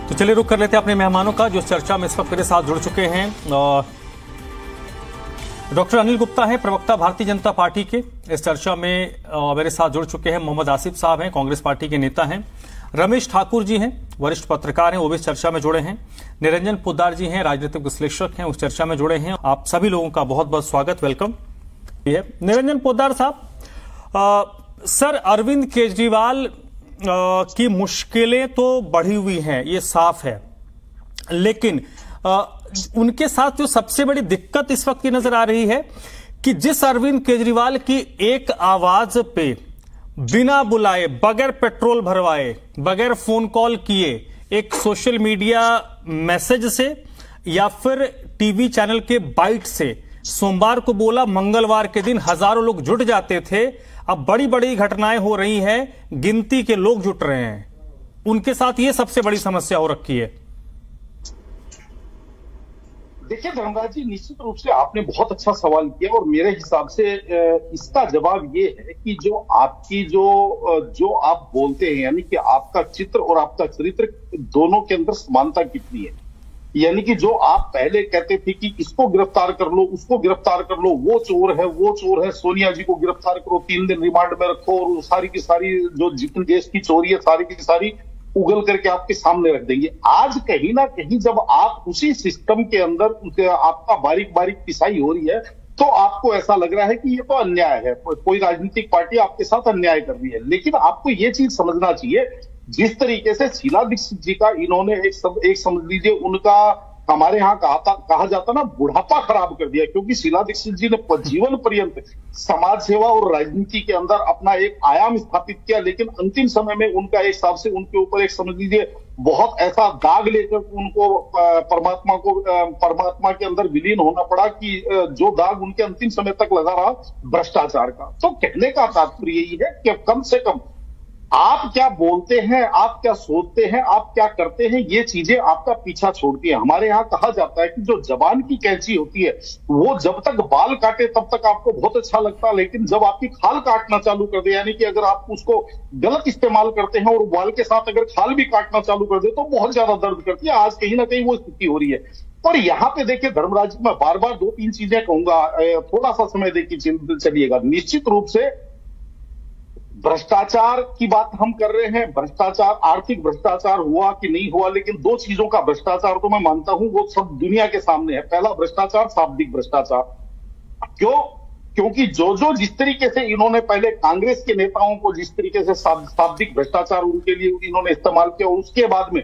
तो चलिए रुक कर लेते हैं अपने मेहमानों का, जो चर्चा में इस वक्त मेरे साथ जुड़ चुके हैं। डॉक्टर अनिल गुप्ता हैं, प्रवक्ता भारतीय जनता पार्टी के। इस चर्चा में मेरे साथ जुड़ चुके हैं मोहम्मद आसिफ साहब हैं, कांग्रेस पार्टी के नेता हैं। रमेश ठाकुर जी हैं, वरिष्ठ पत्रकार हैं, वो भी इस चर्चा में जुड़े हैं। निरंजन पोद्दार जी हैं, राजनीतिक विश्लेषक हैं, उस चर्चा में जुड़े हैं। आप सभी लोगों का बहुत बहुत स्वागत, वेलकम। निरंजन पोद्दार साहब, सर, अरविंद केजरीवाल की मुश्किलें तो बढ़ी हुई हैं, ये साफ है, लेकिन उनके साथ जो सबसे बड़ी दिक्कत इस वक्त की नजर आ रही है कि जिस अरविंद केजरीवाल की एक आवाज पे बिना बुलाए, बगैर पेट्रोल भरवाए, बगैर फोन कॉल किए, एक सोशल मीडिया मैसेज से या फिर टीवी चैनल के बाइट से सोमवार को बोला, मंगलवार के दिन हजारों लोग जुट जाते थे। अब बड़ी बड़ी घटनाएं हो रही हैं, गिनती के लोग जुट रहे हैं। उनके साथ ये सबसे बड़ी समस्या हो रखी है। देखिए धर्मराज जी, निश्चित रूप से आपने बहुत अच्छा सवाल किया और मेरे हिसाब से इसका जवाब ये है कि जो आपकी जो आप बोलते हैं, यानी कि आपका चित्र और आपका चरित्र दोनों के अंदर समानता कितनी है। यानी कि जो आप पहले कहते थे कि इसको गिरफ्तार कर लो, उसको गिरफ्तार कर लो, वो चोर है, सोनिया जी को गिरफ्तार करो, 3 दिन रिमांड में रखो और सारी की सारी जो जितनी देश की चोरी है सारी की सारी उगल करके आपके सामने रख देंगे। आज कहीं ना कहीं जब आप उसी सिस्टम के अंदर आपका बारीक बारीक पिसाई हो रही है, तो आपको ऐसा लग रहा है कि ये तो अन्याय है, कोई राजनीतिक पार्टी आपके साथ अन्याय कर रही है। लेकिन आपको ये चीज समझना चाहिए, जिस तरीके से शीला दीक्षित जी का इन्होंने एक समझ लीजिए उनका हमारे यहाँ कहा जाता ना, बुढ़ापा खराब कर दिया, क्योंकि शीला दीक्षित जी ने जीवन पर्यंत समाज सेवा और राजनीति के अंदर अपना एक आयाम स्थापित किया, लेकिन अंतिम समय में उनका एक हिसाब से उनके ऊपर एक समझ लीजिए बहुत ऐसा दाग लेकर उनको परमात्मा के अंदर विलीन होना पड़ा कि जो दाग उनके अंतिम समय तक लगा रहा भ्रष्टाचार का। तो कहने का तात्पर्य यही है कि कम से कम आप क्या बोलते हैं, आप क्या सोचते हैं, आप क्या करते हैं, ये चीजें आपका पीछा छोड़ती है। हमारे यहाँ कहा जाता है कि जो जबान की कैंची होती है वो जब तक बाल काटे तब तक आपको बहुत अच्छा लगता है, लेकिन जब आपकी खाल काटना चालू कर दे, यानी कि अगर आप उसको गलत इस्तेमाल करते हैं और बाल के साथ अगर खाल भी काटना चालू कर दे तो बहुत ज्यादा दर्द करती है। आज कहीं ना कहीं वो स्थिति हो रही है। और यहाँ पे देखिए धर्मराज, मैं बार बार 2-3 चीजें कहूंगा, थोड़ा सा समय देखिए चलिएगा। निश्चित रूप से भ्रष्टाचार की बात हम कर रहे हैं, भ्रष्टाचार, आर्थिक भ्रष्टाचार हुआ कि नहीं हुआ, लेकिन 2 चीजों का भ्रष्टाचार तो मैं मानता हूं वो सब दुनिया के सामने है। पहला भ्रष्टाचार शाब्दिक भ्रष्टाचार। क्योंकि जो जिस तरीके से इन्होंने पहले कांग्रेस के नेताओं को जिस तरीके से शाब्दिक भ्रष्टाचार उनके लिए इन्होंने इस्तेमाल किया, और उसके बाद में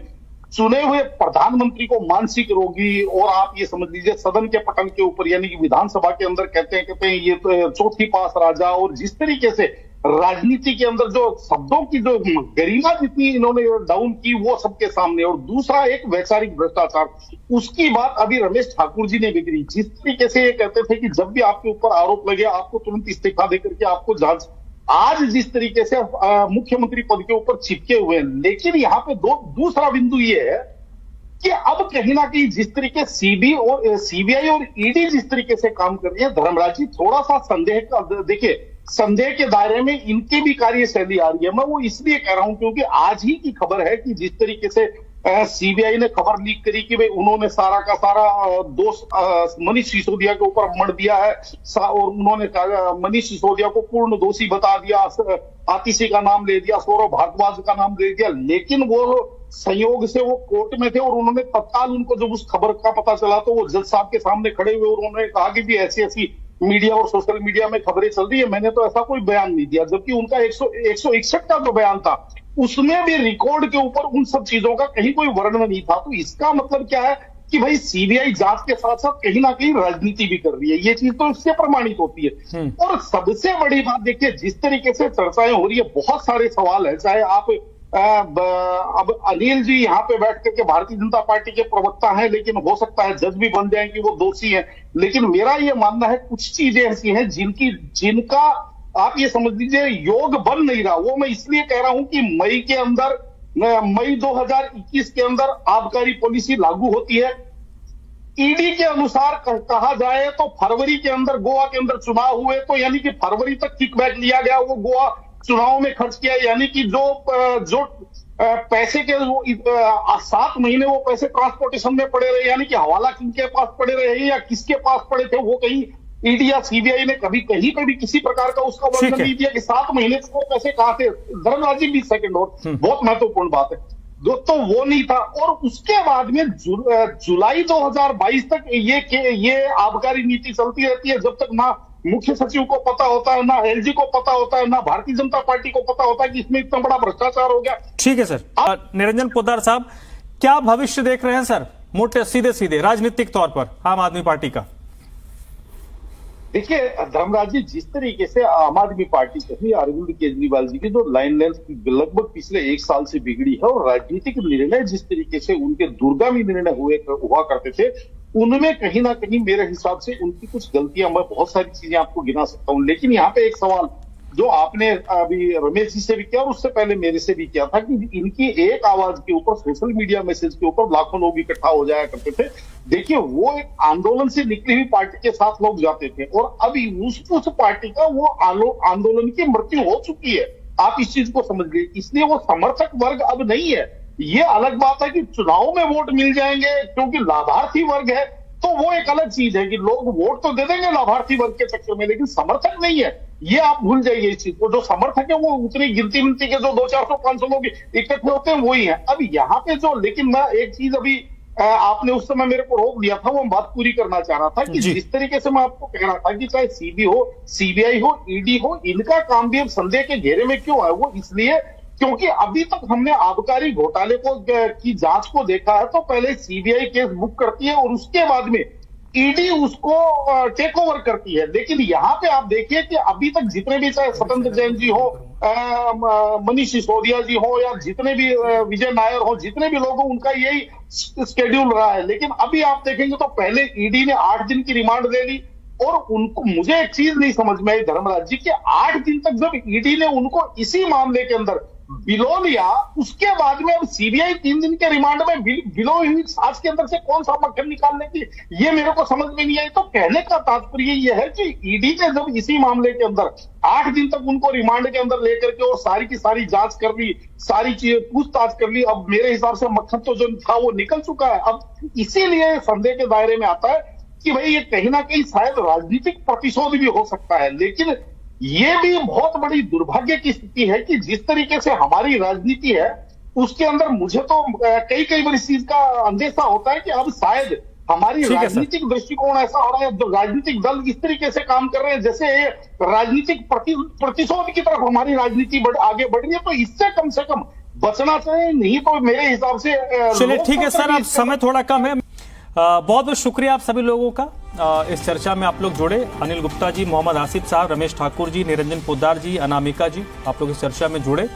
चुने हुए प्रधानमंत्री को मानसिक रोगी, और आप ये समझ लीजिए सदन के पटल के ऊपर, यानी कि विधानसभा के अंदर कहते हैं ये तो चौथी पास राजा, और जिस तरीके से राजनीति के अंदर जो शब्दों की जो गरिमा जितनी इन्होंने डाउन की वो सबके सामने। और दूसरा एक वैचारिक भ्रष्टाचार, उसकी बात अभी रमेश ठाकुर जी ने भी करी। जिस तरीके से ये कहते थे कि जब भी आपके ऊपर आरोप लगे आपको तुरंत इस्तीफा देकर के आपको जांच, आज जिस तरीके से मुख्यमंत्री पद के ऊपर चिपके हुए हैं। लेकिन यहाँ पे दूसरा बिंदु ये है कि अब कहीं ना कहीं जिस तरीके सीबीआई और ईडी जिस तरीके से काम कर रही है धर्मराज जी, थोड़ा सा संदेह का, देखिए संदेह के दायरे में इनकी भी कार्यशैली आ रही है। मैं वो इसलिए कह रहा हूं क्योंकि आज ही की खबर है कि जिस तरीके से सीबीआई ने खबर लीक करी कि भाई उन्होंने सारा का सारा दोष मनीष सिसोदिया के ऊपर मढ़ दिया है, और उन्होंने मनीष सिसोदिया को पूर्ण दोषी बता दिया, आतिशी का नाम ले दिया, सौरभ भारद्वाज का नाम ले दिया। लेकिन वो संयोग से वो कोर्ट में थे और उन्होंने तत्काल उनको जब उस खबर का पता चला तो वो जज साहब के सामने खड़े हुए और उन्होंने कहा कि भी ऐसी मीडिया और सोशल मीडिया में खबरें चल रही है, मैंने तो ऐसा कोई बयान नहीं दिया। जबकि उनका 161 का जो बयान था उसमें भी रिकॉर्ड के ऊपर उन सब चीजों का कहीं कोई वर्णन नहीं था। तो इसका मतलब क्या है कि भाई सीबीआई जांच के साथ साथ कहीं ना कहीं राजनीति भी कर रही है, ये चीज तो इससे प्रमाणित होती है। और सबसे बड़ी बात देखिए, जिस तरीके से चर्चाएं हो रही है, बहुत सारे सवाल है, चाहे आप अब अनिल जी यहाँ पे बैठ करके भारतीय जनता पार्टी के प्रवक्ता हैं, लेकिन हो सकता है जज भी बन जाए कि वो दोषी हैं। लेकिन मेरा ये मानना है कुछ चीजें ऐसी हैं जिनका आप ये समझ लीजिए योग बन नहीं रहा। वो मैं इसलिए कह रहा हूं कि मई 2021 के अंदर आबकारी पॉलिसी लागू होती है। ईडी के अनुसार कहा जाए तो फरवरी के अंदर गोवा के अंदर चुनाव हुए, तो यानी कि फरवरी तक किकबैक लिया गया, वो गोवा चुनाव में खर्च किया, यानी कि जो पैसे के वो 7 महीने वो पैसे ट्रांसपोर्टेशन में पड़े रहे, यानी कि हवाला किनके पास पड़े रहे या किसके पास पड़े थे, वो कहीं ईडी या सीबीआई ने कभी कहीं पे भी किसी प्रकार का उसका वर्णन नहीं दिया कि 7 महीने से वो पैसे कहां थे। धर्मराज जी 20 सेकंड और बहुत महत्वपूर्ण बात है, तो वो नहीं था। और उसके बाद में जुलाई 2022 तक ये आबकारी नीति चलती रहती है, जब तक ना मुख्य सचिव को पता होता है, ना एलजी को पता होता है, ना भारतीय जनता पार्टी को पता होता है कि इसमें इतना बड़ा भ्रष्टाचार हो गया। ठीक है सर। निरंजन पोद्दार साहब, क्या भविष्य देख रहे हैं सर, मोटे सीधे सीधे राजनीतिक तौर पर आम आदमी पार्टी का? देखिए धर्मराज जी, जिस तरीके से आम आदमी पार्टी कहीं अरविंद केजरीवाल जी की जो लाइन लेंथ लगभग पिछले 1 साल से बिगड़ी है, और राजनीतिक निर्णय जिस तरीके से उनके दूरगामी निर्णय हुआ करते थे, उनमें कहीं ना कहीं मेरे हिसाब से उनकी कुछ गलतियां, मैं बहुत सारी चीजें आपको गिना सकता हूं, लेकिन यहाँ पे एक सवाल जो आपने अभी रमेश जी से भी किया और उससे पहले मेरे से भी किया था कि इनकी एक आवाज के ऊपर, सोशल मीडिया मैसेज के ऊपर लाखों लोग इकट्ठा हो जाया करते थे। देखिए वो एक आंदोलन से निकली हुई पार्टी के साथ लोग जाते थे, और अभी उस पार्टी का वो आंदोलन की मृत्यु हो चुकी है। आप इस चीज को समझ लीजिए, इसलिए वो समर्थक वर्ग अब नहीं है। ये अलग बात है कि चुनाव में वोट मिल जाएंगे क्योंकि लाभार्थी वर्ग है, तो वो एक अलग चीज है कि लोग वोट तो दे देंगे लाभार्थी वर्ग के चक्कर में, लेकिन समर्थक नहीं है। ये आप भूल जाइए इस चीज को। जो समर्थक है वो उतनी गिनती मिनती के जो 200-400-500 लोग इकट्ठे होते हैं वही है। अब यहाँ पे जो, लेकिन मैं एक चीज अभी आपने उस समय मेरे को रोक दिया था, वो बात पूरी करना चाह रहा था कि जिस तरीके से मैं आपको कह रहा था कि चाहे सीबीआई हो, ईडी हो, इनका काम भी अब संदेह के घेरे में क्यों है? वो इसलिए क्योंकि अभी तक हमने आबकारी घोटाले की जांच को देखा है, तो पहले सीबीआई केस बुक करती है और उसके बाद में ईडी उसको टेक ओवर करती है। लेकिन यहाँ पे आप देखिए कि अभी तक जितने भी, चाहे सत्येंद्र जैन जी हो, मनीष सिसोदिया जी हो, या जितने भी विजय नायर हो, जितने भी लोग हो, उनका यही स्केड्यूल रहा है। लेकिन अभी आप देखेंगे तो पहले ईडी ने 8 दिन की रिमांड ले ली, और उनको, मुझे एक चीज नहीं समझ में आई धर्मराज जी, कि 8 दिन तक जब ईडी ने उनको इसी मामले के अंदर बिलो लिया, उसके बाद में अब सीबीआई 3 दिन के रिमांड में बिलो हुई छाछ के अंदर से कौन सा मक्खन निकालने की, ये मेरे को समझ में नहीं आई। तो कहने का तात्पर्य ये है कि ईडी ने जब इसी मामले के अंदर 8 दिन तक उनको रिमांड के अंदर लेकर के और सारी की सारी जांच कर ली, सारी चीजें पूछताछ कर ली, अब मेरे हिसाब से मक्खन तो जो था वो निकल चुका है। अब इसीलिए संदेह के दायरे में आता है कि भाई ये कहीं ना कहीं शायद राजनीतिक प्रतिशोध भी हो सकता है। लेकिन ये भी बहुत बड़ी दुर्भाग्य की स्थिति है कि जिस तरीके से हमारी राजनीति है, उसके अंदर मुझे तो कई बार इस चीज का अंदेशा होता है कि अब शायद हमारी राजनीतिक दृष्टिकोण ऐसा हो रहा है, जो राजनीतिक दल इस तरीके से काम कर रहे हैं जैसे राजनीतिक प्रतिशोध की तरफ हमारी राजनीति आगे बढ़ रही है। तो इससे कम से कम बचना चाहिए, नहीं तो मेरे हिसाब से। चलिए ठीक है सर, अब समय थोड़ा कम है। बहुत बहुत शुक्रिया आप सभी लोगों का, इस चर्चा में आप लोग जुड़े। अनिल गुप्ता जी, मोहम्मद आसिफ साहब, रमेश ठाकुर जी, निरंजन पोद्दार जी, अनामिका जी, आप लोग इस चर्चा में जुड़े।